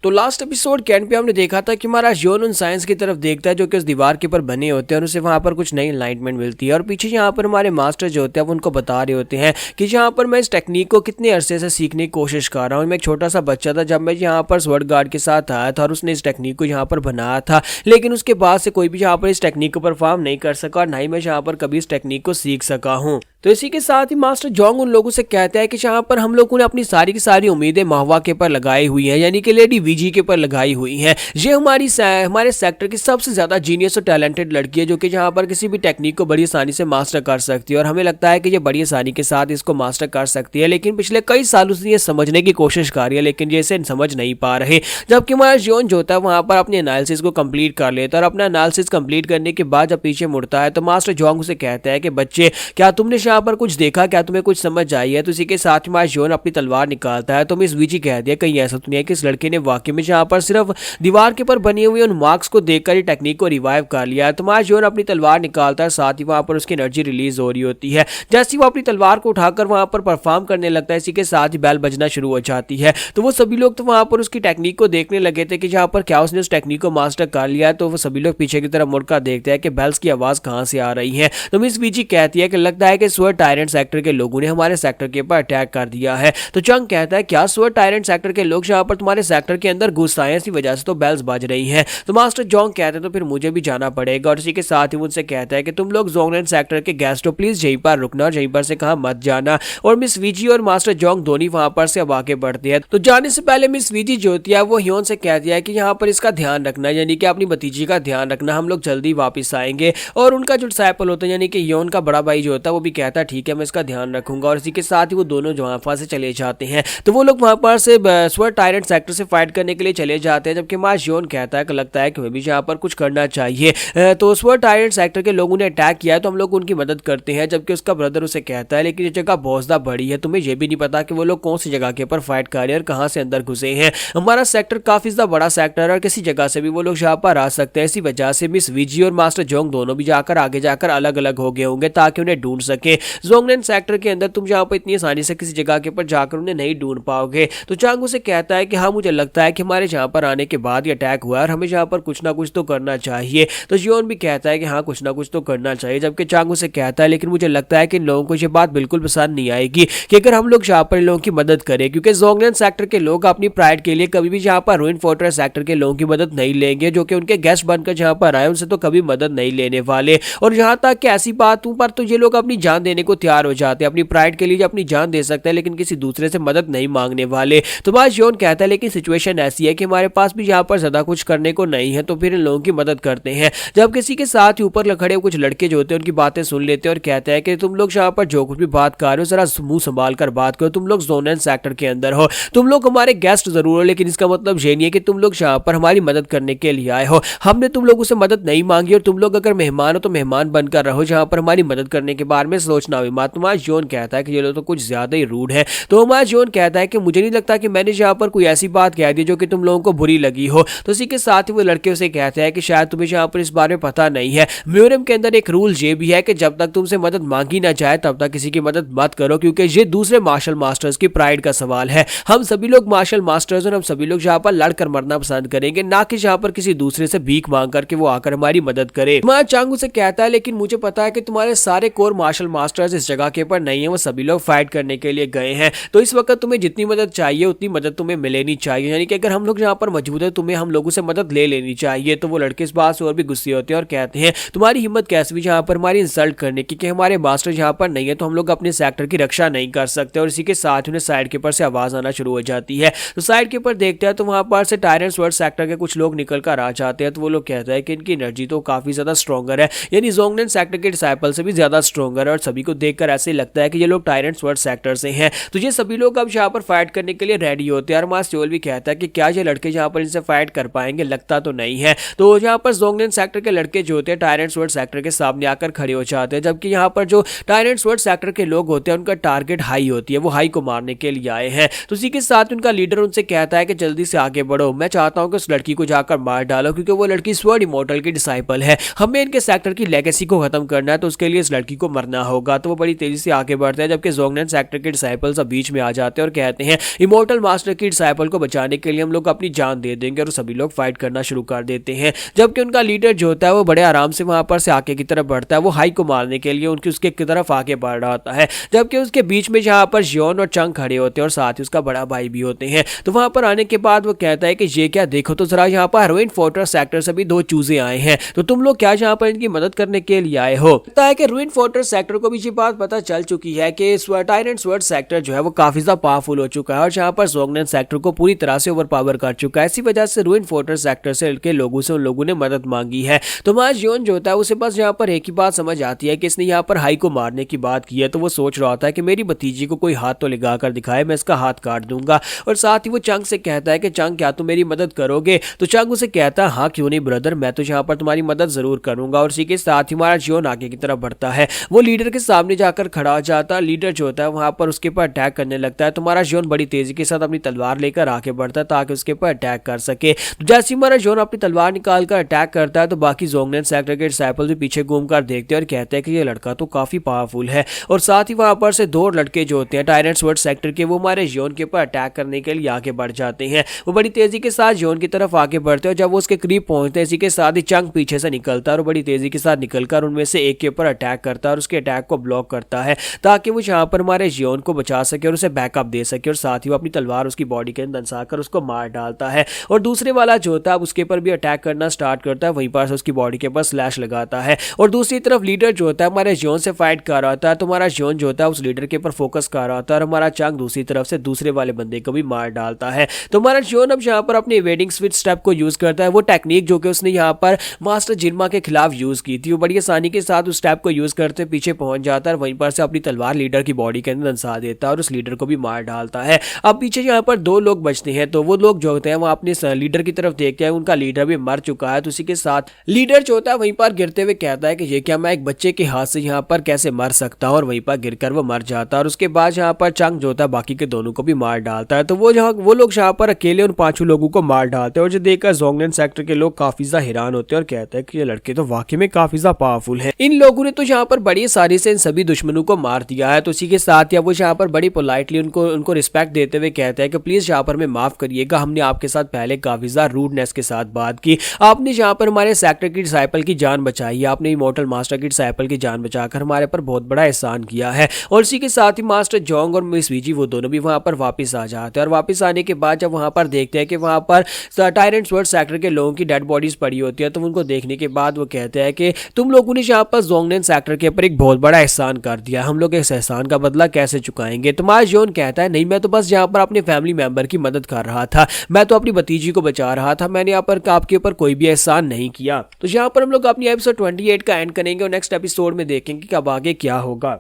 तो last episode के and पे हमने देखा था कि हमारा जियोन उन साइंस की तरफ देखता है जो कि उस दीवार के ऊपर बने होते हैं और उसे वहां पर कुछ नई एनलाइटमेंट मिलती है। और पीछे यहाँ पर हमारे मास्टर जो होते हैं वो उनको बता रहे होते हैं कि यहाँ पर मैं इस टेक्निक को कितने अरसे से सीखने की कोशिश कर रहा हूँ। मैं एक छोटा सा बच्चा था जब मैं यहाँ पर स्वर्ड गार्ड के साथ आया था और उसने इस टेक्निक को यहाँ पर बनाया था, लेकिन उसके बाद से कोई भी यहाँ पर इस टेक्निक को परफॉर्म नहीं कर सका और ना ही मैं यहाँ पर कभी इस टेक्निक को सीख सका हूँ। तो इसी के साथ ही मास्टर जोंग उन लोगों से कहता है कि जहाँ पर हम लोगों ने अपनी सारी की सारी उम्मीदें महवा के ऊपर लगाई हुई हैं, यानी कि लेडी वीजी के ऊपर लगाई हुई हैं। ये हमारे सेक्टर की सबसे ज्यादा जीनियस और टैलेंटेड लड़की है जो कि जहाँ पर किसी भी टेक्निक को बड़ी आसानी से मास्टर कर सकती है और हमें लगता है कि ये बड़ी आसानी के साथ इसको मास्टर कर सकती है। लेकिन पिछले कई सालों से ये समझने की कोशिश कर रही है लेकिन ये इसे समझ नहीं पा रहे। जबकि हमारा जियोन जो होता है वहाँ पर अपने एनालिसिस को कंप्लीट कर लेता है और अपना एनालिसिस कंप्लीट करने के बाद जब पीछे मुड़ता है तो मास्टर जोंग उसे कहता है कि बच्चे, क्या तुमने यहाँ पर कुछ देखा, क्या तुम्हें कुछ समझ आई है? तो इसी के साथ हमारा जियोन अपनी तलवार निकालता है। तो मिस वीजी कह दिया कहीं ऐसा तो नहीं है कि इस लड़के ने वाकई में यहाँ पर सिर्फ दीवार के ऊपर बनी हुई उन मार्क्स को देखकर ही टेक्निक को रिवाइव कर लिया है। तो हमारा जियोन अपनी तलवार निकालता है, साथ ही वहां पर उसकी एनर्जी रिलीज हो रही होती है। जैसे ही वो अपनी तलवार को उठाकर वहां पर परफॉर्म करने लगता है, इसी के साथ ही बेल बजना शुरू हो जाती है। तो वो सभी लोग तो वहां पर उसकी टेक्निक को देखने लगे थे कि जहां पर क्या उसने उस टेक्निक को मास्टर कर लिया है। तो वो सभी लोग पीछे की तरफ मुड़कर देखते हैं कि बेल्स की आवाज कहां से आ रही है। तो मिस वीजी कहती है कि लगता है कि स्वर्ड टायरेंट सेक्टर के लोगों ने हमारे सेक्टर के ऊपर अटैक कर दिया है। तो चंग कहता है क्या स्वर्ड टायरेंट सेक्टर के लोग यहाँ पर तुम्हारे सेक्टर के अंदर घुस आए हैं, इसी वजह से तो बेल्स बज रही हैं। तो मास्टर जोंग कहते हैं तो फिर मुझे भी जाना पड़ेगा और इसी के साथ ही मुझसे कहता है कि तुम लोग जोंगलैंड सेक्टर के गेस्ट हो, प्लीज यहीं पर रुकना और यहीं पर से कहा मत जाना। और मिस वीजी और मास्टर जोंग दोनों वहां पर से अब आगे बढ़ते हैं। तो जाने से पहले मिस वीजी जो होती है वो ह्योन से कहती है कि यहाँ पर इसका ध्यान रखना, यानी कि अपनी भतीजी का ध्यान रखना, हम लोग जल्दी वापस आएंगे। और उनका जो डिसाइपल होता है यानी कि ह्योन का बड़ा भाई जो होता है वो भी कहता है ठीक है मैं इसका ध्यान रखूंगा। और इसी के साथ ही वो दोनों वहां से चले जाते हैं। तो वो लोग वहां पर से स्वर्ड टायरेंट सेक्टर से फाइट करने के लिए चले जाते हैं, जबकि मास ह्योन कहता है कि लगता है कि हमें भी यहाँ पर कुछ करना चाहिए। तो स्वर्ड टायरेंट सेक्टर के लोगों ने अटैक किया है तो हम लोग उनकी मदद करते हैं। जबकि उसका ब्रदर उसे कहता है लेकिन ये जगह बहुत ज्यादा बड़ी है, तुम्हें यह भी नहीं पता कि वो लोग कौन सी जगह के ऊपर फाइट कर रहे हैं और कहां से अंदर घुसे हैं। हमारा सेक्टर काफी ज्यादा बड़ा सेक्टर है और किसी जगह से भी वो लोग यहाँ पर आ सकते हैं। इसी वजह से मिस वीजी और मास्टर जोंग दोनों भी जाकर आगे जाकर अलग अलग हो गए होंगे ताकि उन्हें ढूंढ सके। जोंगलैंड सेक्टर के अंदर तुम यहाँ पर इतनी आसानी से किसी जगह के ऊपर जाकर उन्हें नहीं ढूंढ पाओगे। तो चांग उसे कहता है कि हाँ मुझे लगता है कि हमारे यहाँ पर आने के बाद ये अटैक हुआ है और हमें यहाँ पर कुछ ना कुछ तो करना चाहिए। तो जियोन भी कहता है कि हाँ कुछ ना कुछ तो करना चाहिए। जबकि चांग उसे कहता है लेकिन मुझे लगता है कि इन लोगों को ये बात बिल्कुल पसंद नहीं आएगी कि अगर हम लोग यहाँ पर इन लोगों की मदद करें, क्योंकि जोंगलैंड सेक्टर के लोग अपनी प्राइड के लिए कभी भी यहाँ पर रूइन फोर्ट्रेस सेक्टर के लोगों की मदद नहीं लेंगे जो कि उनके गेस्ट बनकर यहाँ पर आए, उनसे तो कभी मदद नहीं लेने वाले। और यहाँ तक कि ऐसी बातों पर तो ये लोग अपनी जान देने को तैयार हो जाते हैं, अपनी प्राइड के लिए अपनी जान दे सकते हैं लेकिन किसी दूसरे से मदद नहीं मांगने वाले। तो बात जियोन कहता है लेकिन सिचुएशन ऐसी है कि हमारे पास भी यहाँ पर ज्यादा कुछ करने को नहीं है तो फिर इन लोगों की मदद करते हैं। जब किसी के साथ ही ऊपर खड़े कुछ लड़के जो होते हैं उनकी बातें सुन लेते हैं और कहते हैं कि तुम लोग यहाँ पर जो कुछ भी बात कर रहे हो जरा मुंह संभाल कर बात करो, तुम लोग जोंगलैंड सेक्टर के अंदर हो, तुम लोग हमारे गेस्ट जरूर हो लेकिन इसका मतलब ये नहीं है कि तुम लोग यहाँ पर हमारी मदद करने के लिए आए हो। हमने तुम लोगों से मदद नहीं मांगी और तुम लोग अगर मेहमान हो तो मेहमान बनकर रहो, जहाँ पर हमारी मदद करने के बारे में सोचना भी मत। हमारा जियोन कहता है कि ये लोग तो कुछ ज्यादा ही रूड है। तो हमारा जियोन कहता है कि मुझे नहीं लगता कि मैंने यहाँ पर कोई ऐसी बात कह दी जो कि तुम लोगों को बुरी लगी हो। तो इसी के साथ ही वो लड़के उसे कहते हैं कि शायद तुम्हें यहाँ पर इस बारे में पता नहीं है, म्यूरियम के अंदर एक रूल ये भी है कि जब तक तुमसे मदद मांगी ना जाए तब तक किसी की मदद मत करो, क्योंकि ये दूसरे मार्शल मास्टर्स की प्राइड का सवाल है। हम सभी लोग मार्शल मास्टर्स और हम सभी लोग यहाँ पर लड़कर मरना पसंद करेंगे, ना कि यहाँ पर किसी दूसरे से भीख मांग करके वो आकर हमारी मदद करे। मैं चांगू से कहता है लेकिन मुझे पता है कि तुम्हारे सारे कोर मार्शल मास्टर्स इस जगह के ऊपर नहीं है, वो सभी लोग फाइट करने के लिए गए हैं। तो इस वक्त तुम्हें जितनी मदद चाहिए उतनी मदद तुम्हें मिलेनी चाहिए, यानी कि अगर हम लोग यहाँ पर मौजूद है तुम्हें हम लोगों से मदद ले लेनी चाहिए। तो वो लड़के इस बात से और भी गुस्से होते हैं और कहते हैं तुम्हारी हिम्मत कैसे भी यहाँ पर हमारी इंसल्ट करने की, कि हमारे मास्टर यहाँ पर नहीं है तो हम लोग अपने सेक्टर की रक्षा नहीं कर सकते। और इसी के साथ उन्हें साइड के ऊपर से आवाज आना शुरू हो जाती है। तो साइड के ऊपर देखते हैं तो वहां पर से टायरेंट स्वर्ड सेक्टर के कुछ लोग निकल कर आ जाते हैं। तो वो लोग कहते हैं कि इनकी एनर्जी तो काफी ज्यादा स्ट्रॉन्गर है, यानी जोंगलैंड सेक्टर के डिसाइपल से भी ज्यादा स्ट्रॉन्गर है। और सभी को देखकर ऐसे लगता है कि ये लोग टायरेंट स्वर्ड सेक्टर से हैं। तो ये सभी लोग अब यहाँ पर फाइट करने के लिए रेडी होते हैं। और मास चोल भी कहता है कि क्या ये लड़के यहाँ पर इनसे फाइट कर पाएंगे, लगता तो नहीं है। तो यहाँ पर जोंगलैंड सेक्टर के लड़के जो होते हैं टायरेंट स्वर्ड सेक्टर के सामने आकर खड़े हो जाते हैं, जबकि यहाँ पर जो टायरेंट स्वर्ड सेक्टर के लोग होते हैं उनका टारगेट हाई होती है, वो हाई को मारने के लिए आए हैं। तो इसी के साथ उनका लीडर उनसे कहता है कि जल्दी से आगे बढ़ो, मैं चाहता हूं कि उस लड़की को जाकर मार डालो, क्योंकि वो लड़की स्वर्ड इमॉर्टल की डिसाइपल है, हमें इनके सेक्टर की लेगेसी को खत्म करना है, तो उसके लिए इस लड़की को मरना होगा। तो वो बड़ी तेजी से आगे बढ़ते हैं, जबकि जोंगलैंड सेक्टर के डिसाइपल्स बीच में आ जाते हैं और कहते हैं इमॉर्टल मास्टर की डिसाइपल को बचाने के लिए हम लोग अपनी जान दे देंगे, और सभी लोग फाइट करना शुरू कर देते हैं। जबकि उनका लीडर जो होता है वो बड़े आराम से वहां पर से आगे की तरफ बढ़ता है, वो हाई को मारने के लिए उनकी उसके की तरफ आगे बढ़ रहा होता है। जबकि उसके बीच में जहां पर जियोन और चंग खड़े होते हैं और साथ ही उसका बड़ा भाई भी होते हैं। तो वहां पर आने के बाद वो कहता है कि ये क्या, देखो तो जरा यहाँ पर रूइन फोर्ट्रेस सेक्टर से भी 2 चूजे आए हैं, तो तुम लोग क्या यहाँ पर इनकी मदद करने के लिए आए हो। लगता है कि रूइन फोर्ट्रेस सेक्टर को भी ये बात पता चल चुकी है कि टायरेंट स्वर्ड सेक्टर जो है वो काफी ज्यादा पावरफुल हो चुका है और यहाँ पर जोंगनेन सेक्टर को पूरी तरह से ओवर पावर कर चुका है। इसी वजह से रूइन फोर्ट्रेस सेक्टर से के लोगों से उन लोगों ने मदद मांगी है। तो मास जियोन जो होता है उसे बस यहाँ पर एक ही बात समझ आती है कि इसने यहाँ पर हाई को मारने की बात की है, तो वो सोच रहा होता है कि मेरी भतीजी को कोई हाथ तो लगा कर दिखाए, मैं इसका हाथ काट दूंगा। और साथ ही वो चंग से कहता है कि चंग क्या तुम मेरी मदद करोगे। तो चंग उसे कहता है हाँ क्यों नहीं ब्रदर, मैं तो यहाँ पर तुम्हारी मदद जरूर करूंगा। और इसी के साथ ही हमारा जियोन आगे की तरफ बढ़ता है, वो लीडर के सामने जाकर खड़ा हो जाता है। लीडर जो होता है वहां पर उसके ऊपर अटैक करने लगता है। तुम्हारा जियोन बड़ी तेजी के साथ अपनी तलवार लेकर आगे बढ़ता है ताकि उसके ऊपर अटैक कर सके। तो जैसे हमारा जियोन अपनी तलवार निकालकर अटैक करता है तो बाकी जोंगनेन सेक्टर के डिसाइपल भी पीछे घूमकर देखते हैं और कहते हैं कि ये लड़का तो काफी पावरफुल है। और साथ ही वहां पर से 2 लड़के जो होते हैं टायरेंट स्वर्ड सेक्टर के, वो हमारे जियोन के ऊपर अटैक करने के लिए आगे बढ़ जाते हैं। वो बड़ी तेजी के साथ जियोन की तरफ आगे बढ़ते हैं और जब वो उसके करीब पहुंचते हैं इसी के साथ ही चंग पीछे से निकलता है और बड़ी तेजी के साथ निकलकर उनमें से एक के ऊपर अटैक करता है और उसके अटैक को ब्लॉक करता है ताकि वो यहाँ पर हमारे जियोन को बचा सके और उसे बैकअप दे सके। और साथ ही वो अपनी तलवार उसकी बॉडी के अंदर दंसाकर उसको मार डालता है। और दूसरे वाला जो होता है उसके ऊपर भी अटैक करना स्टार्ट करता है, वहीं पर से उसकी बॉडी के ऊपर स्लैश लगाता है। और दूसरी तरफ लीडर जो होता है हमारे जियोन से फाइट कर रहा होता है, तो हमारा जियोन जो होता है उस लीडर के ऊपर फोकस कर रहा होता है और हमारा चंग दूसरी तरफ से दूसरे वाले बंदे को भी मार डालता है। तो हमारा जियोन अब यहाँ पर अपने इवेडिंग स्विच स्टेप को यूज करता है, वो टेक्निक जो कि उसने यहाँ पर मास्टर जिनमा के खिलाफ यूज की थी, वो बड़ी आसानी के साथ उस स्टेप को यूज करते पीछे पहुंच जाता है और वहीं पर से अपनी तलवार लीडर की बॉडी के अंदर दंसा देता है और उस लीडर को भी मार डालता है। अब पीछे यहाँ पर 2 लोग बचते हैं, तो वो लोग जो होते हैं वो अपने लीडर की तरफ देखते हैं, उनका लीडर भी मर चुका है। तो उसी के साथ लीडर जो होता है वहीं पर गिरते हुए कहता है कि ये क्या, मैं एक बच्चे के हाथ से यहाँ पर कैसे मर सकता हूँ, और वहीं पर गिरकर वो मर जाता है। और उसके बाद यहाँ पर चंग जो होता है बाकी के दोनों को भी मार डालता है। तो वो लोग यहाँ पर अकेले उन 5 लोगों को मार डालते हैं और जो देखकर जोंगनेन सेक्टर के लोग काफी ज्यादा हैरान होते हैं और कहते हैं कि ये लड़के तो वाकई में काफी ज्यादा पावरफुल है। इन लोगों ने तो यहाँ पर बड़ी आसानी से इन सभी दुश्मनों को मार दिया है। तो इसी के साथ या वो यहाँ पर बड़ी पोलाइटली उनको रिस्पेक्ट देते हुए कहते हैं कि प्लीज यहाँ पर हमें माफ करिएगा, हमने आपके साथ पहले काफी ज्यादा रूडनेस के साथ बात की, आपने यहाँ पर हमारे सेक्टर की डिसाइपल की जान बचाई है, आपने इमॉर्टल मास्टर की डिसाइपल की जान बचाकर हमारे पर बहुत बड़ा एहसान किया है। और इसी के साथ ही मास्टर जोंग और मिस वीजी वो दोनों भी वहां पर वापस आ जाते हैं। और वापस आने के बाद जब वहां पर देखते हैं कि वहां पर टायरेंट स्वर्ड सेक्टर के लोगों की डेड बॉडीज पड़ी होती है, तो उनको देखने के बाद वो कहते हैं कि तुम लोगों ने यहाँ पर जोंगनेन सेक्टर के ऊपर एक बहुत बड़ा एहसान कर दिया, हम लोग इस एहसान का बदला कैसे चुकाएंगे। तो मास जियोन कहता है नहीं, मैं तो बस यहाँ पर अपने फैमिली मेंबर की मदद कर रहा था, मैं तो अपनी भतीजी को बचा रहा था, मैंने यहाँ पर आपके ऊपर कोई भी एहसान नहीं किया। तो यहाँ पर हम लोग अपनी एपिसोड 28 का एंड करेंगे और नेक्स्ट एपिसोड में देखेंगे कि अब आगे क्या होगा।